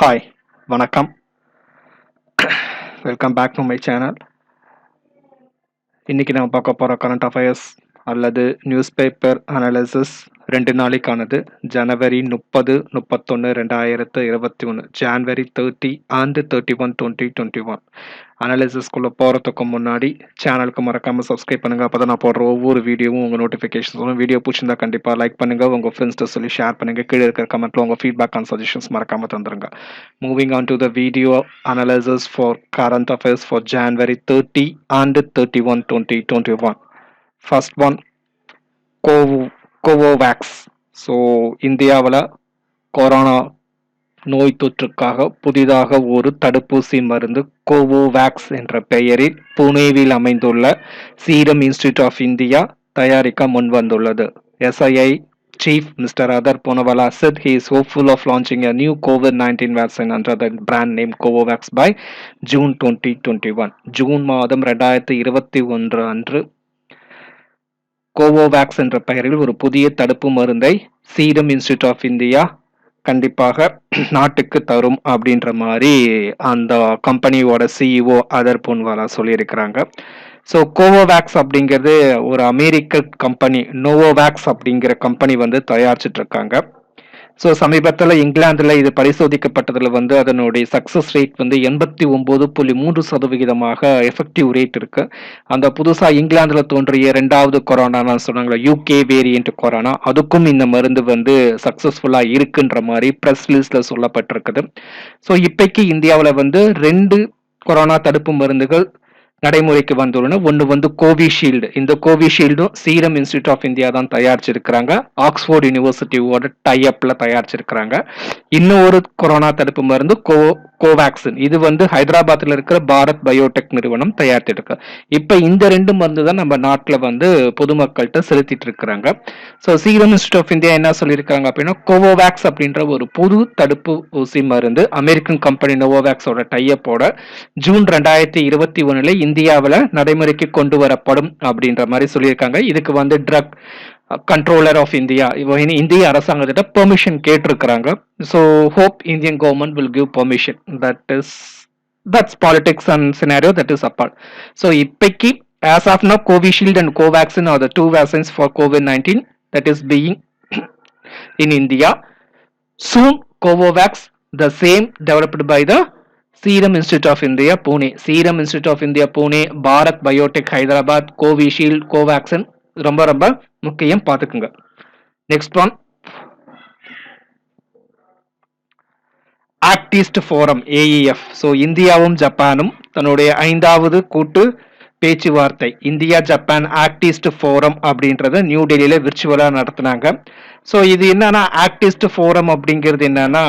Hi வணக்கம். Welcome back to my channel. இன்னைக்கு நம்ம பார்க்க போகிற கரண்ட் அஃபேர்ஸ் அல்லது நியூஸ் பேப்பர் அனாலிசிஸ் 2 நாளைக்கானது. ஜனவரி 30, 31, 2021, ஜான்வரி 30 and 31, 2021. அனாலிசிஸ்குள்ளே போகிறதுக்கு முன்னாடி சேனலுக்கு மறக்காமல் சப்ஸ்கிரைப் பண்ணுங்கள். அப்போ தான் நான் போடுற ஒவ்வொரு வீடியோவும் உங்கள் நோட்டிஃபிகேஷன்ஸ் வரும். வீடியோ பிடிச்சிருந்தா கண்டிப்பாக லைக் பண்ணுங்கள், உங்கள் ஃப்ரெண்ட்ஸ்ட்டு சொல்லி ஷேர் பண்ணுங்கள். கீழே இருக்கிற கமெண்ட்டில் உங்கள் ஃபீட்பேக் அண்ட் சஜஷன்ஸ் மறக்காமல் தந்துருங்க. Moving on to the video analysis for current affairs for January 30 and 31, 2021. First one, Covovax. So இந்தியாவில் கொரோனா நோய் தொற்றுக்காக புதிதாக ஒரு தடுப்பூசி மருந்து கோவோவேக்ஸ் என்ற பெயரில் புனேவில் அமைந்துள்ள சீரம் இன்ஸ்டிடியூட் ஆஃப் இந்தியா தயாரிக்க முன்வந்துள்ளது. SII Chief Mr. Adar Poonawalla said he is hopeful of launching a new COVID-19 vaccine under the brand name Covovax by June 2021. June மாதம் 2021 அன்று கோவோவேக்ஸ் என்ற பெயரில் ஒரு புதிய தடுப்பு மருந்தை சீரம் இன்ஸ்டிடியூட் ஆஃப் இந்தியா கண்டிப்பாக நாட்டுக்கு தரும் அப்படின்ற மாதிரி அந்த கம்பெனியோட CEO அதர் பூன்வாலா சொல்லியிருக்கிறாங்க. ஸோ கோவோவேக்ஸ் அப்படிங்கிறது ஒரு அமெரிக்க கம்பெனி, நோவோவேக்ஸ் அப்படிங்கிற கம்பெனி வந்து தயாரிச்சுட்டு இருக்காங்க. ஸோ சமீபத்தில் இங்கிலாந்தில் இது பரிசோதிக்கப்பட்டதில் அதனுடைய சக்ஸஸ் ரேட் 89.3% எஃபெக்டிவ் ரேட் இருக்கு. அந்த புதுசாக இங்கிலாந்தில் தோன்றிய 2வது கொரோனா சொன்னாங்களா, UK வேரியன்ட் கொரோனா, அதுக்கும் இந்த மருந்து சக்ஸஸ்ஃபுல்லாக இருக்குன்ற மாதிரி ப்ரெஸ் ரிலீஸில் சொல்லப்பட்டிருக்குது. ஸோ இப்போக்கு இந்தியாவில் 2 கொரோனா தடுப்பு மருந்துகள் நடைமுறைக்கு வந்துள்ளன. ஒன்று கோவிஷீல்டு. இந்த கோவிஷீல்டும் சீரம் இன்ஸ்டிடியூட் ஆஃப் இந்தியா தான் தயாரிச்சிருக்கிறாங்க. ஆக்ஸ்போர்ட் யூனிவர்சிட்டியோட டைஅப்ல தயாரிச்சிருக்கிறாங்க. இன்னொரு கொரோனா தடுப்பு மருந்து கோவேக்சின். இது ஹைதராபாத்தில் இருக்கிற பாரத் பயோடெக் நிறுவனம் தயாரிச்சிருக்கு. இப்போ இந்த 2 மருந்து தான் நம்ம நாட்டில் பொதுமக்கள்கிட்ட செலுத்திட்டு இருக்கிறாங்க. So Serum Institute of India என்ன சொல்லியிருக்காங்க அப்படின்னா, கோவோவேக்ஸ் அப்படின்ற ஒரு புது தடுப்பு ஊசி மருந்து அமெரிக்கன் கம்பெனி நோவோவேக்ஸோட டைஅப்போட ஜூன் 2021 இந்தியாவில் நடைமுறைக்கு கொண்டு வரப்படும் அப்படின்ற மாதிரி சொல்லியிருக்காங்க. இதுக்கு ட்ரக் கண்ட்ரோலர் ஆஃப் இந்தியா இந்திய அரசாங்கத்திட்ட பெர்மிஷன் கேட்டிருக்கிறாங்க. So hope Indian government will give permission. That's politics and scenario, that is apart. So இப்போக்கி as of now Covishield and Covaxin are the 2 vaccines for COVID-19 that is being in India. Soon Covovax, the same developed by the Serum Institute of India Pune, Serum Institute of India Pune, Bharat Biotech Hyderabad, Covishield, Covaxin ரொம்ப முக்கியம் பார்த்துக்குங்க. Next one, act east forum AEF. So இந்தியாவும் ஜப்பானும் தன்னுடைய 5வது கூட்டு பேச்சுவார்த்தை India Japan act east forum அப்படின்றத நியூ டெல்லியில விர்ச்சுவலா நடத்தினாங்க. ஸோ இது என்னன்னா, ஆக்ட் ஈஸ்ட் ஃபோரம் அப்படிங்கிறது என்னன்னா,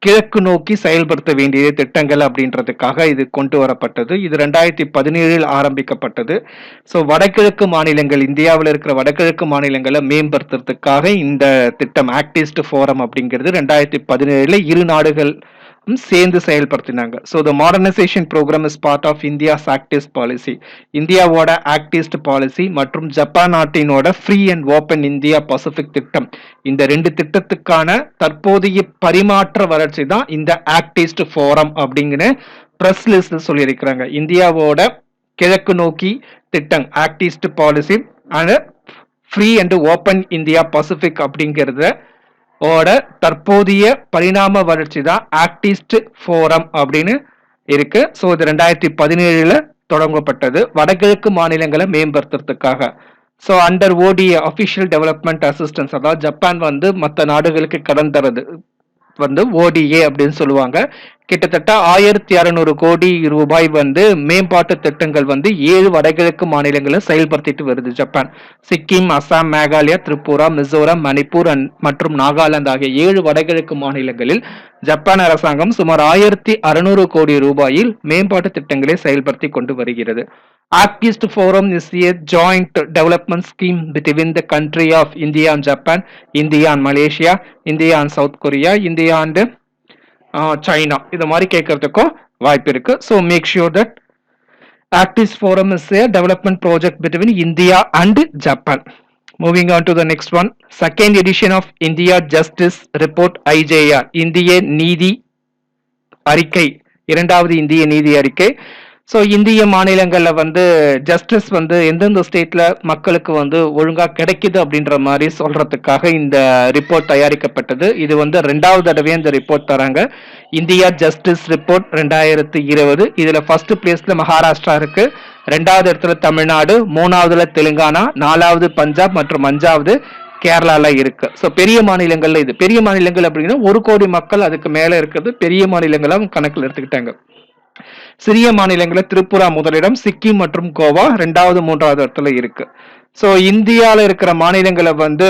கிழக்கு நோக்கி செயல்படுத்த வேண்டிய திட்டங்கள் அப்படின்றதுக்காக இது கொண்டு வரப்பட்டது. இது 2017 ஆரம்பிக்கப்பட்டது. ஸோ வடகிழக்கு மாநிலங்கள், இந்தியாவில் இருக்கிற வடகிழக்கு மாநிலங்களை மேம்படுத்துறதுக்காக இந்த திட்டம் ஆக்ட் ஈஸ்ட் ஃபோரம் அப்படிங்கிறது 2017 இரு நாடுகள் சேர்ந்து செயல்படுத்தினாங்க. So the modernization program is part of India's act east policy. இந்தியாவோட ஆக்ட் ஈஸ்ட் பாலிசி மற்றும் ஜப்பான் நாட்டினோட free and open India Pacific திட்டம், இந்த 2 திட்டத்துக்கான தற்போதைய பரிமாற்ற வளர்ச்சி தான் இந்த ஆக்ட் ஈஸ்ட் ஃபோரம் அப்படிங்கிற பிரஸ் லிஸ்ட்ல சொல்லியிருக்கிறாங்க. இந்தியாவோட கிழக்கு நோக்கி திட்டம் act east policy and free and open India Pacific அப்படிங்கிறத தற்போதைய பரிணாம வளர்ச்சி தான் ஆக்ட் ஈஸ்ட் ஃபோரம் அப்படின்னு இருக்கு. ஸோ இது 2017 தொடங்கப்பட்டது வடகிழக்கு மாநிலங்களை மேம்படுத்துறதுக்காக. So under ODA official development assistance, அதாவது ஜப்பான் மற்ற நாடுகளுக்கு கடன் தரது ODA அப்படின்னு சொல்லுவாங்க. கிட்டத்தட்ட 1600 கோடி ரூபாய் மேம்பாட்டு திட்டங்கள் 7 வடகிழக்கு மாநிலங்களை செயல்படுத்திட்டு வருது ஜப்பான். சிக்கிம், அசாம், மேகாலயா, திரிபுரா, மிசோரம், மணிப்பூர் மற்றும் நாகாலாந்து ஆகிய 7 வடகிழக்கு மாநிலங்களில் ஜப்பான் அரசாங்கம் சுமார் 1600 கோடி ரூபாயில் மேம்பாட்டு திட்டங்களை செயல்படுத்தி கொண்டு வருகிறது. Act East Forum is a joint development scheme between the country of India and Japan, India and Malaysia, India and South Korea, India and China. இது மாதிரி கேட்கறதுக்கும் வாய்ப்பு இருக்கு. So make sure that Act East Forum is a development project between India and Japan. Moving on to the next one, second edition of India Justice Report IJR, இந்திய நீதி அறிக்கை, இரண்டாவது இந்திய நீதி அறிக்கை. ஸோ இந்திய மாநிலங்கள்ல வந்து ஜஸ்டிஸ் வந்து எந்தெந்த ஸ்டேட்ல மக்களுக்கு வந்து ஒழுங்கா கிடைக்குது அப்படின்ற மாதிரி சொல்றதுக்காக இந்த ரிப்போர்ட் தயாரிக்கப்பட்டது. இது வந்து 2வது தடவையா இந்த ரிப்போர்ட் தராங்க. India justice report 2020. இதுல ஃபர்ஸ்ட் பிளேஸ்ல மகாராஷ்டிரா இருக்கு, 2வது இடத்துல தமிழ்நாடு, 3வதுல தெலுங்கானா, 4வது பஞ்சாப் மற்றும் 5வது கேரளால இருக்கு. ஸோ பெரிய மாநிலங்கள்ல இது பெரிய மாநிலங்கள் அப்படின்னா 1 கோடி மக்கள் அதுக்கு மேல இருக்கிறது பெரிய மாநிலங்களா கணக்கில் எடுத்துக்கிட்டாங்க. சிறிய மாநிலங்களில் திரிபுரா முதலிடம், சிக்கிம் மற்றும் கோவா 2வது 3வது இடத்துல இருக்கு. ஸோ இந்தியாவில் இருக்கிற மாநிலங்களை வந்து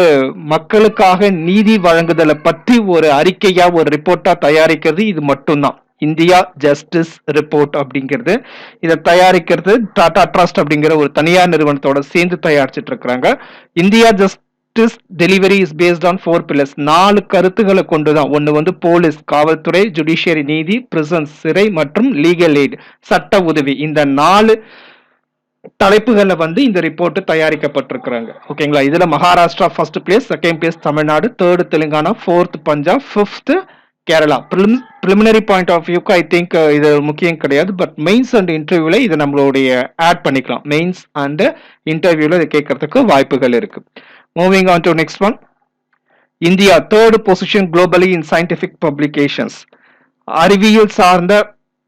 மக்களுக்காக நீதி வழங்குதலை பற்றி ஒரு அறிக்கையா ஒரு ரிப்போர்ட்டா தயாரிக்கிறது இது மட்டும்தான். இந்தியா ஜஸ்டிஸ் ரிப்போர்ட் அப்படிங்கிறது. இதை தயாரிக்கிறது டாடா ட்ரஸ்ட் அப்படிங்கிற ஒரு தனியார் நிறுவனத்தோட சேர்ந்து தயாரிச்சிட்டு இருக்கிறாங்க. India justice delivery is based on 4 pillars. 4 கருத்துக்களை கொண்டுதான். ஒன்னு வந்து போலீஸ், காவல்துறை, ஜுடிஷியரி நீதி, பிரிசன்ஸ் சிறை மற்றும் லீகல் எய்ட் சட்ட உதவி. இந்த 4 தலைப்புகள்ல வந்து இந்த ரிப்போர்ட் தயாரிக்கப்பட்டிருக்கிறாங்க. ஓகேங்களா. இதுல Maharashtra first place, second place Tamil Nadu, 3rd Telangana, 4th Punjab, 5th Kerala. Preliminary point of வியூக்கு ஐ திங்க் இது முக்கியம் கிடையாது. பட் மெயின்ஸ் அண்ட் இன்டர்வியூல இதை நம்மளுடைய ஆட் பண்ணிக்கலாம். மெயின்ஸ் அண்ட் இன்டர்வியூல இதை கேட்கறதுக்கு வாய்ப்புகள் இருக்கு. Moving on to next one. India 3rd position globally in scientific publications. அறிவியல் சார்ந்த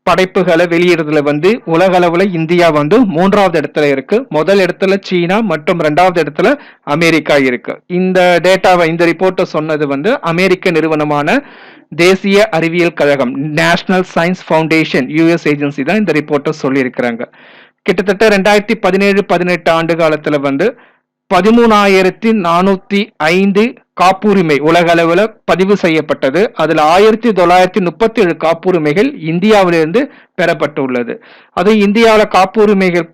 படைப்புகளை வெளியிடுறதுல வந்து உலக அளவுல இந்தியா வந்து 3வது இடத்துல இருக்கு. முதல் இடத்துல சீனா மற்றும் 2வது இடத்துல அமெரிக்கா இருக்கு. இந்த டேட்டாவை இந்த ரிப்போர்ட்டை சொன்னது வந்து அமெரிக்க நிறுவனமான தேசிய அறிவியல் கழகம், national science foundation, US agency தான் இந்த ரிப்போர்ட்டை சொல்லியிருக்கிறாங்க. கிட்டத்தட்ட 2017-18 ஆண்டு காலத்துல வந்து 13,405 காப்புரிமை உலக அளவுல பதிவு செய்யப்பட்டது. அதுல 1937 காப்புரிமைகள் இந்தியாவிலிருந்து பெறப்பட்டுள்ளது. அது இந்தியாவில காப்புரிமைகள்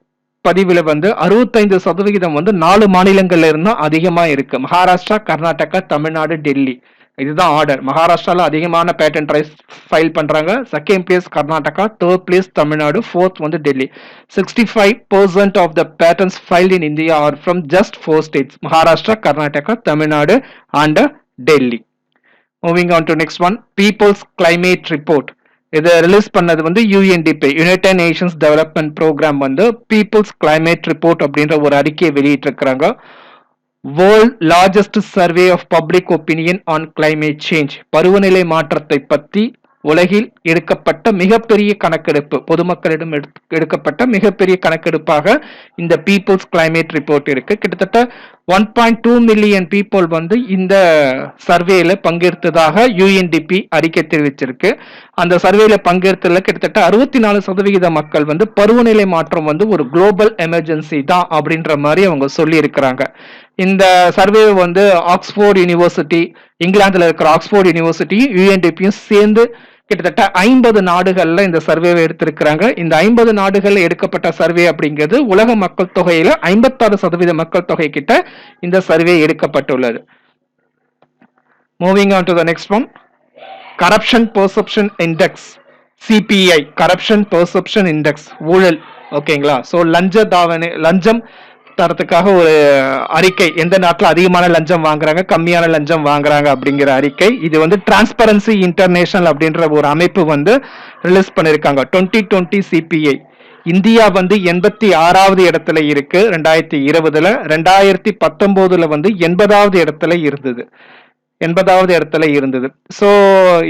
பதிவுல வந்து 65% வந்து 4 மாநிலங்கள்ல இருந்தும் அதிகமா இருக்கு. மகாராஷ்டிரா, கர்நாடகா, தமிழ்நாடு, டெல்லி. இதுதான் ஆர்டர். மகாராஷ்டிரால அதிகமான பேட்டன்ட் ரைட்ஸ் ஃபைல் பண்றாங்க. Second place Karnataka, 3rd place Tamil Nadu, 4th வந்து Delhi. 65% of the patents filed in India are from just 4 states, Maharashtra, Karnataka, Tamil Nadu and Delhi. Moving on to next one. People's climate report. இதை ரிலீஸ் பண்ணது வந்து UNDP, United Nations Development Programme வந்து people's climate report அப்படின்ற ஒரு அறிக்கையை வெளியிட்டு இருக்கிறாங்க. World largest survey of public opinion on climate change. பருவநிலை மாற்றத்தை பற்றி உலகில் எடுக்கப்பட்ட மிகப்பெரிய கணக்கெடுப்பு, பொதுமக்களிடம் எடுக்கப்பட்ட மிகப்பெரிய கணக்கெடுப்பாக இந்த பீப்புள்ஸ் கிளைமேட் ரிப்போர்ட் இருக்கு. கிட்டத்தட்ட 1.2 மில்லியன் பீப்புள் வந்து இந்த சர்வேல பங்கேற்றதாக யுஎன்டிபி அறிக்கை தெரிவிச்சிருக்கு. அந்த சர்வேல பங்கேற்றதுல கிட்டத்தட்ட 64% மக்கள் வந்து பருவநிலை மாற்றம் வந்து ஒரு குளோபல் எமர்ஜென்சி தான் அப்படின்ற மாதிரி அவங்க சொல்லி இருக்கிறாங்க. இந்த சர்வே வந்து ஆக்ஸ்போர்ட் யூனிவர்சிட்டி, இங்கிலாந்துல இருக்கிற ஆக்ஸ்போர்ட் யூனிவர்சிட்டியும் யுஎன்டிபியும் சேர்ந்து கிட்டத்தட்ட 50 நாடுகள்ல இந்த சர்வேவை எடுத்திருக்கிறாங்க. இந்த 50 நாடுகள்ல எடுக்கப்பட்ட சர்வே அப்படிங்கிறது உலக மக்கள் தொகையில 56% மக்கள் தொகை கிட்ட இந்த சர்வே எடுக்கப்பட்டுள்ளது. Moving on to the next one. Corruption perception index, CBI, corruption perception index, ஊழல். ஓகேங்களா. ஸோ லஞ்சம் தரத்துக்காக ஒரு அறிக்கை, எந்த நாட்டில் அதிகமான லஞ்சம் வாங்குறாங்க, கம்மியான லஞ்சம் வாங்குறாங்க அப்படிங்கிற அறிக்கை. இது வந்து டிரான்ஸ்பரன்சி இன்டர்நேஷனல் அப்படின்ற ஒரு அமைப்பு வந்து ரிலீஸ் பண்ணிருக்காங்க. 2020 சிபிஐ. இந்தியா வந்து 86வது இடத்துல இருக்கு 2020ல. 2019ல வந்து 80வது இடத்துல இருந்தது. 80வது இடத்துல இருந்தது. ஸோ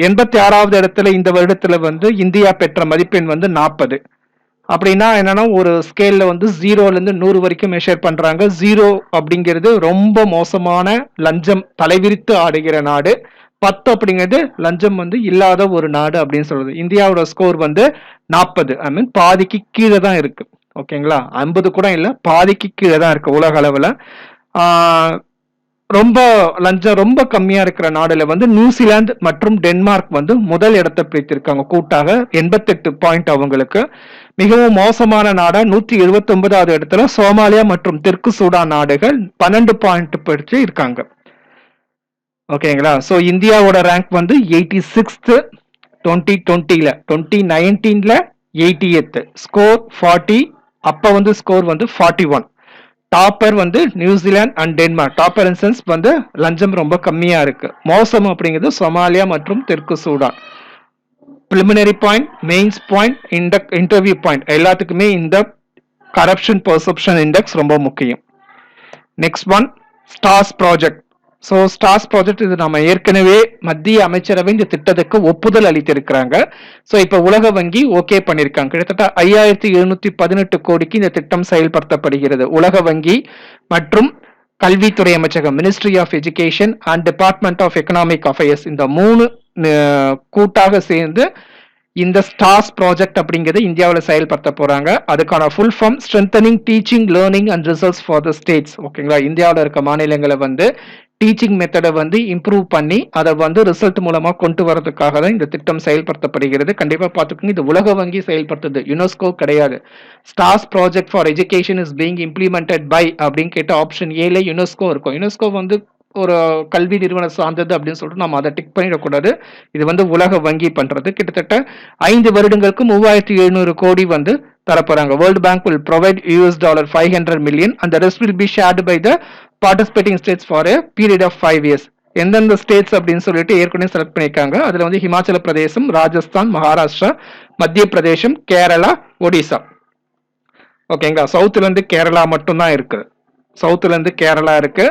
86வது இடத்துல இந்த வருடத்துல வந்து இந்தியா பெற்ற மதிப்பெண் வந்து 40. அப்படின்னா என்னன்னா ஒரு ஸ்கேல்ல வந்து 0ல இருந்து 100 வரைக்கும் மெஷர் பண்றாங்க. 0 அப்படிங்கிறது ரொம்ப மோசமான லஞ்சம் தலைவிரித்து ஆடுகிற நாடு. 10 அப்படிங்கிறது லஞ்சம் வந்து இல்லாத ஒரு நாடு அப்படின்னு சொல்றது. இந்தியாவோட ஸ்கோர் வந்து 40. ஐ மீன் பாதிக்கு கீழே தான் இருக்கு. ஓகேங்களா. 50 கூட இல்லை, பாதிக்கு கீழே தான் இருக்கு உலக அளவுல. ரொம்ப லஞ்சம் ரொம்ப கம்மியா இருக்கிற நாடுல வந்து நியூசிலாந்து மற்றும் டென்மார்க் வந்து முதல் இடத்தை பிடித்திருக்காங்க கூட்டாக 88 பாயிண்ட் அவங்களுக்கு. மிகவும் மோசமான நாடா 179வது இடத்துல சோமாலியா மற்றும் தெற்கு சூடான் நாடுகள் 12 பாயிண்ட் பிடிச்சு இருக்காங்க. ஓகேங்களா. ஸோ இந்தியாவோட ரேங்க் வந்து 86th 2020ல. 2019ல 80th, score 40. அப்ப வந்து ஸ்கோர் வந்து 41. டாப்பர் வந்து New Zealand and Denmark. Topper in sense வந்து லஞ்சம் ரொம்ப கம்மியா இருக்கு. மோசம் அப்படிங்கிறது சோமாலியா மற்றும் தெற்கு Sudan. preliminary point, mains point, interview point எல்லாத்துக்குமே இந்த corruption perception index ரொம்ப முக்கியம். Next one stars project. So stars project இது நம்ம ஏற்கனவே மத்திய அமைச்சரவை இந்த திட்டத்துக்கு ஒப்புதல் அளித்திருக்கிறாங்க. ஸோ இப்போ உலக வங்கி ஓகே பண்ணியிருக்காங்க. கிட்டத்தட்ட 5718 கோடிக்கு இந்த திட்டம் செயல்படுத்தப்படுகிறது. உலக வங்கி மற்றும் கல்வித்துறை அமைச்சகம், ministry of education and department of economic affairs, இந்த 3 கூட்டாக சேர்ந்து இந்த ஸ்டார்ஸ் ப்ராஜெக்ட் அப்படிங்கிறது இந்தியாவில் செயல்படுத்த போறாங்க. அதுக்கான full form strengthening teaching learning and results for the states. ஓகேங்களா, இந்தியாவில் இருக்க மாநிலங்களை வந்து டீச்சிங் மெத்தடை வந்து இம்ப்ரூவ் பண்ணி அதை வந்து ரிசல்ட் மூலமா கொண்டு வரதுக்காக தான் இந்த திட்டம் செயல்படுத்தப்படுகிறது. கண்டிப்பா பார்த்துக்கோங்க, இது உலக வங்கி செயல்படுத்துது, யுனெஸ்கோ கிடையாது. STARS project for education is being implemented by அப்படின்னு கேட்ட ஆப்ஷன் ஏல யுனெஸ்கோ இருக்கும். யுனெஸ்கோ வந்து ஒரு கல்வி நிறுவனம் சார்ந்தது அப்படின்னு சொல்லிட்டு நம்ம அதை டிக் பண்ணிடக்கூடாது. இது வந்து உலக வங்கி பண்றது. கிட்டத்தட்ட 5 வருடங்களுக்கு 3700 கோடி வந்து தரப்போறாங்க. World bank will provide $500 million and the rest will be shared by the participating states for a period of 5 years. எந்தெந்த ஸ்டேட்ஸ் அப்படின்னு சொல்லிட்டு ஏற்கனவே செலக்ட் பண்ணியிருக்காங்க. அதுல வந்து ஹிமாச்சல பிரதேசம், ராஜஸ்தான், மகாராஷ்டிரா, மத்திய பிரதேசம், கேரளா, ஒடிசா. ஓகேங்களா, சவுத்துல இருந்து கேரளா மட்டும்தான் இருக்கு. சவுத்துல இருந்து கேரளா இருக்கு,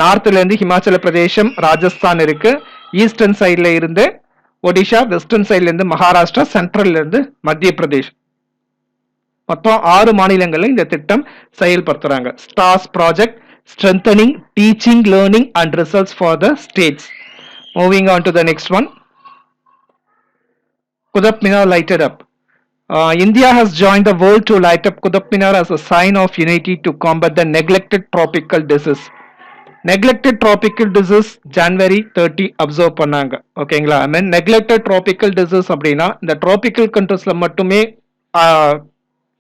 நார்த்ல இருந்து ஹிமாச்சல பிரதேசம், ராஜஸ்தான் இருக்கு, ஈஸ்டர்ன் சைட்ல இருந்து ஒடிஷா, வெஸ்டர்ன் சைட்ல இருந்து மகாராஷ்டிரா, சென்ட்ரல்ல இருந்து மத்திய பிரதேசம். மொத்தம் 6 மாநிலங்கள்ல இந்த திட்டம் செயல்படுத்துறாங்க. Stars project strengthening teaching learning and results for the states. Moving on to the next one, Qutub Minar lighted up. India has joined the world to light up Qutub Minar as a sign of unity to combat the neglected tropical disease. Neglected tropical disease January 30 observe பண்ணாங்க. ஓகேங்களா, ஐ மீன் neglected tropical disease அப்படின்னா இந்த tropical countriesல மட்டுமே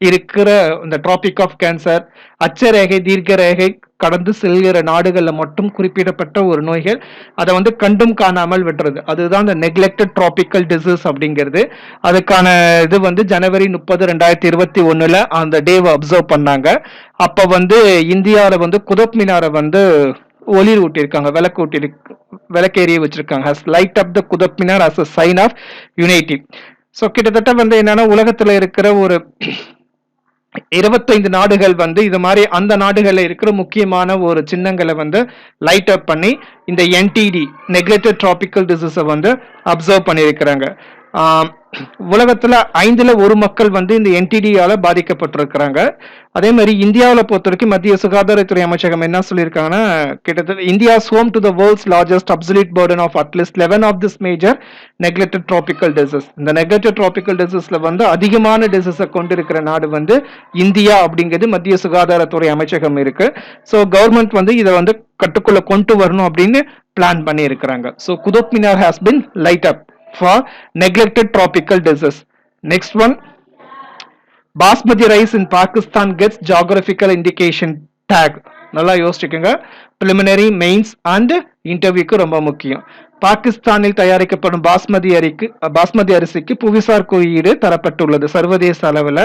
இருக்கிற இந்த traffic of cancer, அச்சரேகை, தீர்க்க ரேகை கடந்து செல்கிற நாடுகள்ல மட்டும் குறிப்பிடப்பட்ட ஒரு நோய்கள், அதை வந்து கண்டும் காணாமல் விடுறது, அதுதான் இந்த நெக்லெக்டட் ட்ராபிக்கல் டிசீஸ் அப்படிங்கிறது. அதுக்கான இது வந்து ஜனவரி 30, 2021 அந்த டேவை அப்சர்வ் பண்ணாங்க. அப்ப வந்து இந்தியாவில வந்து குதுப் மினாரை வந்து ஒளிர் ஊட்டியிருக்காங்க, விளக்கேறிய வச்சிருக்காங்க. Light up the Qutub Minar as a sign of unity. So கிட்டத்தட்ட வந்து என்னன்னா, உலகத்துல இருக்கிற ஒரு 25 நாடுகள் வந்து இது மாதிரி அந்த நாடுகள்ல இருக்கிற முக்கியமான ஒரு சின்னங்களை வந்து லைட் அப் பண்ணி இந்த என்டிடி நெக்லெக்டட் ட்ராபிக்கல் டிசீஸை வந்து அப்சர்வ் பண்ணியிருக்கிறாங்க. உலகத்துல 5ல் 1 மக்கள் வந்து இந்த என்டிடியால பாதிக்கப்பட்டிருக்கிறாங்க. அதே மாதிரி இந்தியாவில் பொறுத்த வரைக்கும் மத்திய சுகாதாரத்துறை அமைச்சகம் என்ன சொல்லியிருக்காங்கன்னா, கிட்டத்தட்ட India's home to the world's largest absolute burden of அட்லீஸ்ட் 11 of this major neglected tropical disease. இந்த நெக்லெக்டட் ட்ராபிக்கல் டிசீஸ்ல வந்து அதிகமான டிசீஸை கொண்டிருக்கிற நாடு வந்து இந்தியா அப்படிங்கிறது மத்திய சுகாதாரத்துறை அமைச்சகம் இருக்கு. ஸோ கவர்மெண்ட் வந்து இதை வந்து கட்டுக்குள்ள கொண்டு வரணும் அப்படின்னு பிளான் பண்ணி இருக்கிறாங்க. So Qutub Minar has been light up for neglected tropical disease. Next one, basmati rice in Pakistan gets geographical indication tag. நல்லா யோசிச்சுக்கோங்க, preliminary, mains and interviewக்கு ரொம்ப முக்கியம். பாகிஸ்தானில் தயாரிக்கப்படும் பாஸ்மதி அரிசிக்கு புவிசார் குறியீடு தரப்பட்டுள்ளது சர்வதேச அளவில்.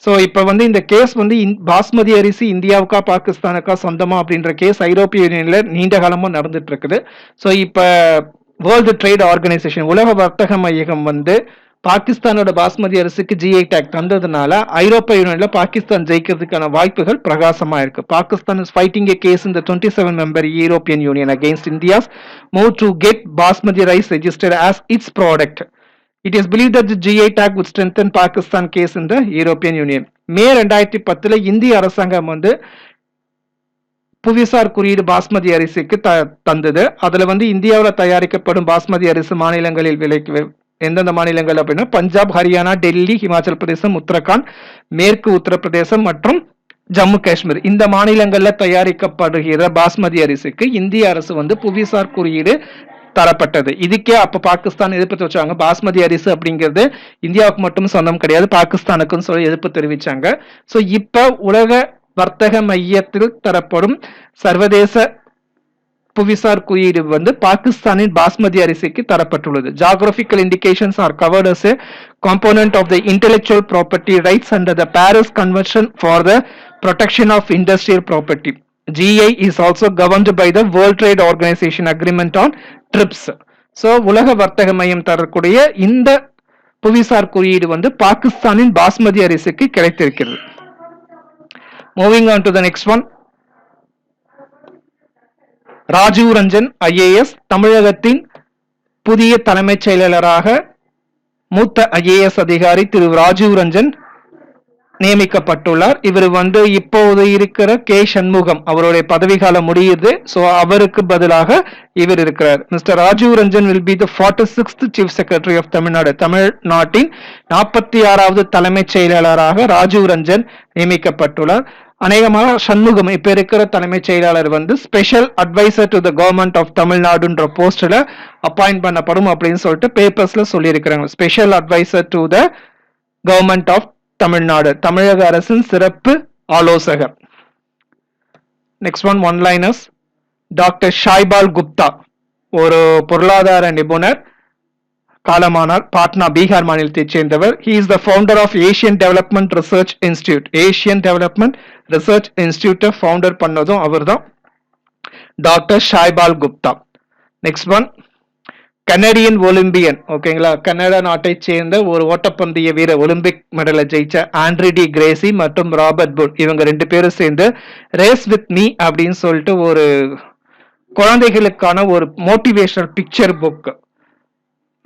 ஸோ இப்போ வந்து இந்த கேஸ் வந்து பாஸ்மதி அரிசி இந்தியாவுக்கா பாகிஸ்தானுக்கா சொந்தமா அப்படின்ற கேஸ் ஐரோப்பிய யூனியன்ல நீண்ட காலமா நடந்துட்டு இருக்குது. ஸோ இப்போ வேர்ல்டு ட்ரேட் ஆர்கனைசேஷன், உலக வர்த்தக மையகம் வந்து பாகிஸ்தானோட பாஸ்மதி அரிசிக்கு ஜிஐ டேக் தந்ததுனால ஐரோப்பிய யூனியன்ல பாகிஸ்தான் ஜெயிக்கிறதுக்கான வாய்ப்புகள் பிரகாசமா இருக்கு. Pakistan is fighting a case in the 27 member European Union against India's move to get basmati rice registered as its product. It is believed that the GI tag would strengthen Pakistan case in the European Union. மே 2010 இந்திய அரசாங்கம் வந்து புவிசார் குறியீடு பாஸ்மதி அரிசிக்கு தந்தது. அதுல வந்து இந்தியாவில் தயாரிக்கப்படும் பாஸ்மதி அரிசி மாநிலங்களில் விலைக்கு எந்தெந்த மாநிலங்கள் அப்படின்னா பஞ்சாப், ஹரியானா, டெல்லி, ஹிமாச்சல் பிரதேசம், உத்தரகாண்ட், மேற்கு உத்தரப்பிரதேசம் மற்றும் ஜம்மு காஷ்மீர், இந்த மாநிலங்கள்ல தயாரிக்கப்படுகிற பாஸ்மதி அரிசிக்கு இந்திய அரசு வந்து புவிசார் குறியீடு தரப்பட்டது. இதுக்கே அப்ப பாகிஸ்தான் எதிர்ப்பு வச்சாங்க. பாஸ்மதி அரிசி அப்படிங்கிறது இந்தியாவுக்கு மட்டும் சொந்தம் கிடையாது, பாகிஸ்தானுக்கும் சொல்லி எதிர்ப்பு தெரிவிச்சாங்க. ஸோ இப்ப உலக வர்த்தக மையத்தில் தரப்படும் சர்வதேச புவிசார் குறியீடு வந்து பாகிஸ்தானின் பாஸ்மதி அரிசிக்கு தரப்பட்டுள்ளது. Geographical indications R covert as a component of the intellectual property rights under the Paris Convention for the Protection of Industrial Property. GI is also governed by the World Trade Organization Agreement on TRIPS. So உலக வர்த்தக மையம் தரக்கூடிய இந்த புவிசார் குறியீடு வந்து பாகிஸ்தானின் பாஸ்மதி அரிசிக்கு கிடைத்திருக்கிறது. Moving on to the next one. Rajiv Ranjan IAS தமிழகத்தின் புதிய தலைமைச் செயலாளராக மூத்த ஐஏஎஸ் அதிகாரி திரு ராஜீவ் ரஞ்சன் நியமிக்கப்பட்டுள்ளார். இவர் வந்து இப்போது இருக்கிற கே சண்முகம் அவருடைய பதவிகாலம் முடியுது. சோ அவருக்கு பதிலாக இவர் இருக்கிறார். Mister Rajiv Ranjan will be the 46th chief secretary of Tamil Nadu. தமிழ்நாட்டின் 46வது தலைமைச் செயலாளராக ராஜீவ் ரஞ்சன் நியமிக்கப்பட்டுள்ளார். அநேகமாக சண்முகம் இப்ப இருக்கிற தலைமைச் செயலாளர் வந்து special adviser to the government of தமிழ்நாடுன்ற போஸ்ட்ல அப்பாயிண்ட் பண்ணப்படும் அப்படின்னு சொல்லிட்டு பேப்பர்ஸ்ல சொல்லி இருக்கிறாங்க. Special adviser to the government of Tamil Nadu, தமிழக அரசின் சிறப்பு ஆலோசகர். Next one liners. Doctor Shaibal Gupta ஒரு பொருளாதார நிபுணர், காலமானார். பாட்னா பீகார் மாநிலத்தைச் சேர்ந்தவர். he is the founder of Asian Development Research Institute. Asian development research இன்ஸ்டிடியூட்டை ஃபவுண்டர் பண்ணதும் அவர்தான், doctor Shaibal Gupta. Next one Canadian Olympian. ஓகேங்களா, கனடா நாட்டை சேர்ந்த ஒரு ஓட்டப்பந்தய வீரர், ஒலிம்பிக் மெடலை ஜெயிச்ச ஆண்ட்ரி டி கிரேசி மற்றும் ராபர்ட் புல், இவங்க 2 பேரும் சேர்ந்து ரேஸ் வித் மீ அப்படின்னு சொல்லிட்டு ஒரு குழந்தைகளுக்கான ஒரு motivational picture book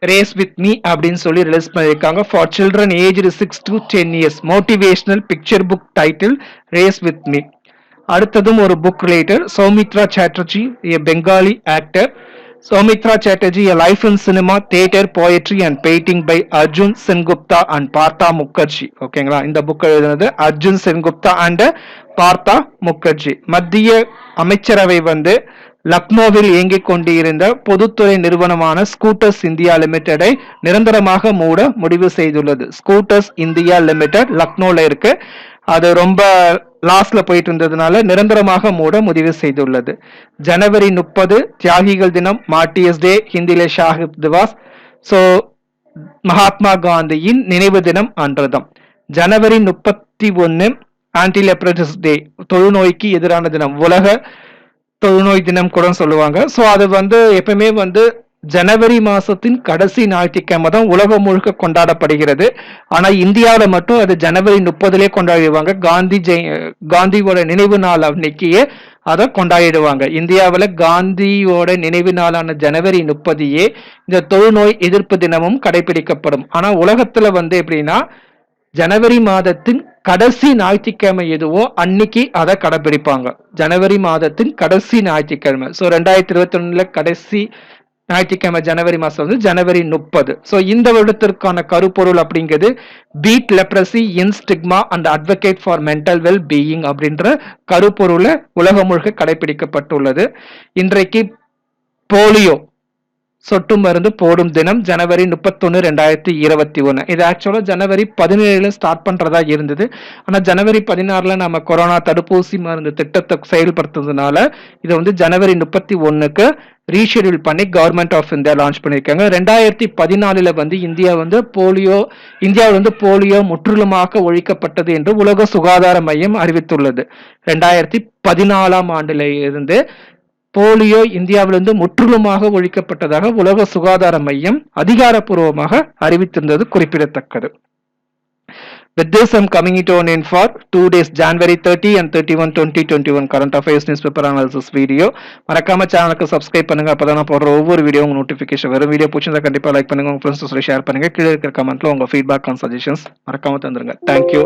race with me அப்படின்னு சொல்லி ரிலீஸ் பண்ணியிருக்காங்க. For children aged 6 to 10 years. Motivational picture book title race with me. அடுத்ததும் ஒரு book related. Soumitra Chatterjee, a Bengali actor. Soumitra Chatterjee, A Life in Cinema, Theatre, Poetry and Painting by Arjun Sengupta and Partha Mukherjee. ஓகேங்களா, இந்த book எழுதுனது Arjun Sengupta and பார்த்தா முகர்ஜி. மத்திய அமைச்சரவை வந்து லக்னோவில் இயங்கிக் கொண்டிருந்த பொதுத்துறை நிறுவனமான ஸ்கூட்டர்ஸ் இந்தியா லிமிடெடை நிரந்தரமாக மூட முடிவு செய்துள்ளது. ஸ்கூட்டர்ஸ் இந்தியா லிமிடெட் லக்னோல இருக்கு. அது ரொம்ப லாஸ்ட்ல போயிட்டு இருந்ததுனால நிரந்தரமாக மூட முடிவு செய்துள்ளது. ஜனவரி 30 தியாகிகள் தினம், மார்டியர்ஸ் டே, ஹிந்தியில ஷாஹித் திவாஸ். சோ மகாத்மா காந்தியின் நினைவு தினம் அன்றுதான். ஜனவரி 31 ஆன்டி லெப்ரசிஸ் டே, தொழுநோய்க்கு எதிரான தினம், உலக தொழுநோய் தினம் கூட சொல்லுவாங்க. சோ அது வந்து எப்பவுமே வந்து ஜனவரி மாசத்தின் கடைசி ஞாயிற்றுக்கிழமை தான் உலகம் முழுக்க கொண்டாடப்படுகிறது. ஆனா இந்தியாவில மட்டும் அது ஜனவரி 30 கொண்டாடிடுவாங்க. காந்தியோட நினைவு நாள் அன்னைக்கே அதை கொண்டாடிடுவாங்க. இந்தியாவில காந்தியோட நினைவு நாளான ஜனவரி 30 இந்த தொழுநோய் எதிர்ப்பு தினமும் கடைபிடிக்கப்படும். ஆனா உலகத்துல வந்து எப்படின்னா ஜனவரி மாதத்தின் கடைசி ஞாயிற்றுக்கிழமை எதுவோ அன்னைக்கு அதை கடைபிடிப்பாங்க. ஜனவரி மாதத்தின் கடைசி ஞாயிற்றுக்கிழமை. ஸோ 2021 கடைசி ஞாயிற்றுக்கிழமை ஜனவரி மாசம் வந்து ஜனவரி 30. ஸோ இந்த வருடத்திற்கான கருப்பொருள் அப்படிங்கிறது beat leprosy in stigma and advocate for mental well being அப்படின்ற கருப்பொருளை உலகம் முழுக்க கடைபிடிக்கப்பட்டுள்ளது. இன்றைக்கு போலியோ சொட்டு மருந்து போடும் தினம் ஜனவரி 31, 2021. இது ஆக்சுவலா ஜனவரி 17 ஸ்டார்ட் பண்றதா இருந்தது. ஆனா ஜனவரி 16 நம்ம கொரோனா தடுப்பூசி மருந்து திட்டத்தை செயல்படுத்துறதுனால இதை வந்து ஜனவரி 31 ரீஷெடியூல் பண்ணி கவர்மெண்ட் ஆஃப் இந்தியா லான்ச் பண்ணியிருக்காங்க. 2014 வந்து இந்தியாவில் வந்து போலியோ முற்றிலுமாக ஒழிக்கப்பட்டது என்று உலக சுகாதார மையம் அறிவித்துள்ளது. 2014 ஆண்டுல இருந்து போலியோ இந்தியாவிலிருந்து முற்றிலுமாக ஒழிக்கப்பட்டதாக உலக சுகாதார மையம் அதிகாரப்பூர்வமாக அறிவித்திருந்தது குறிப்பிடத்தக்கது. With this, I'm coming it on in for 2 days, January 30 and 31, 2021 current affairs newspaper analysis video. மறக்காம சேனலுக்கு சப்ஸ்கிரைப் பண்ணுங்க. அப்பதான் நான் போடுற ஒவ்வொரு வீடியோ உங்க நோட்டிபிகேஷன் வரும். வீடியோ பிடிச்சிருந்தா கண்டிப்பா லைக் பண்ணுங்க, உங்க ஃப்ரெண்ட்ஸ் ஷேர் பண்ணுங்க. கீழே இருக்கிற கமெண்ட்ல உங்க ஃபீட்பேக் அண்ட் சஜஷன்ஸ் மறக்காம தந்துருங்க. தேங்க்யூ.